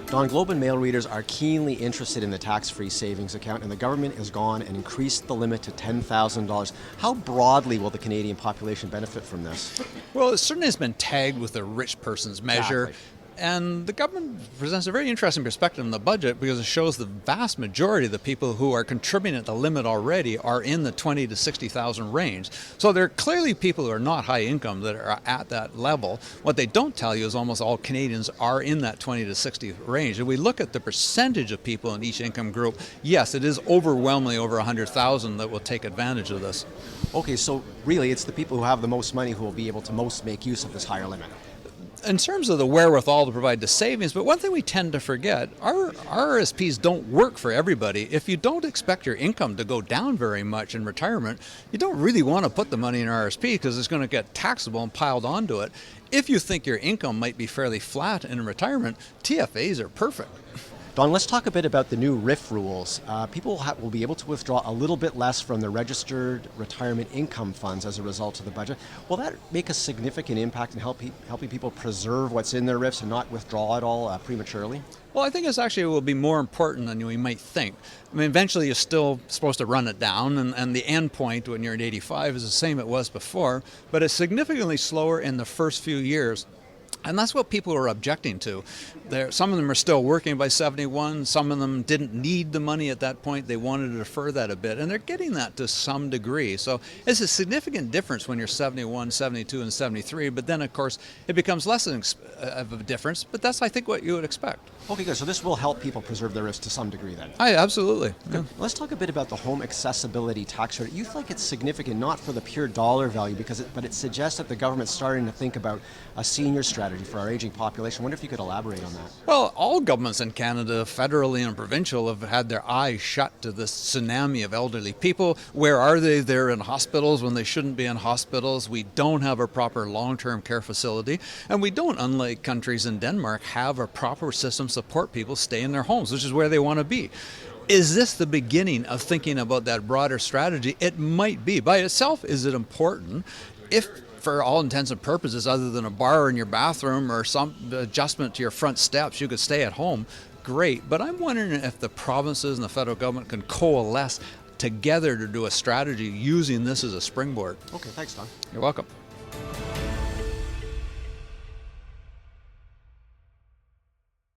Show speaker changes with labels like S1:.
S1: Don, Globe and Mail readers are keenly interested in the tax-free savings account, and the government has gone and increased the limit to $10,000. How broadly will the Canadian population benefit from this?
S2: Well, it certainly has been tagged with a rich person's measure.
S1: Exactly.
S2: And the government presents a very interesting perspective in the budget because it shows the vast majority of the people who are contributing at the limit already are in the 20 to 60,000 range. So there are clearly people who are not high income that are at that level. What they don't tell you is almost all Canadians are in that 20 to 60 range. If we look at the percentage of people in each income group, yes, it is overwhelmingly over 100,000 that will take advantage of this.
S1: Okay, so really it's the people who have the most money who will be able to most make use of this higher limit.
S2: In terms of the wherewithal to provide the savings, but one thing we tend to forget, our RRSPs don't work for everybody. If you don't expect your income to go down very much in retirement, you don't really want to put the money in RRSP because it's going to get taxable and piled onto it. If you think your income might be fairly flat in retirement, TFAs are perfect.
S1: Don, let's talk a bit about the new RRIF rules. People will be able to withdraw a little bit less from the registered retirement income funds as a result of the budget. Will that make a significant impact in helping people preserve what's in their RRIFs and not withdraw it all prematurely?
S2: Well, I think it will be more important than we might think. I mean, eventually you're still supposed to run it down, and the end point when you're at 85 is the same it was before, but it's significantly slower in the first few years. And that's what people are objecting to. Some of them are still working by 71. Some of them didn't need the money at that point. They wanted to defer that a bit. And they're getting that to some degree. So it's a significant difference when you're 71, 72, and 73. But then, of course, it becomes less of a difference. But that's, I think, what you would expect.
S1: Okay, good. So this will help people preserve their RRIFs to some degree then?
S2: Absolutely.
S1: Good. Yeah. Let's talk a bit about the home accessibility tax credit. You think it's significant not for the pure dollar value, but it suggests that the government's starting to think about a senior strategy for our aging population. I wonder if you could elaborate on that.
S2: Well, all governments in Canada, federally and provincial, have had their eyes shut to this tsunami of elderly people. Where are they? They're in hospitals when they shouldn't be in hospitals. We don't have a proper long-term care facility, and we don't, unlike countries in Denmark, have a proper system to support people stay in their homes, which is where they want to be. Is this the beginning of thinking about that broader strategy? It might be. By itself, is it important? If for all intents and purposes, other than a bar in your bathroom or some adjustment to your front steps, you could stay at home, great. But I'm wondering if the provinces and the federal government can coalesce together to do a strategy using this as a springboard.
S1: Okay, thanks, Don.
S2: You're welcome.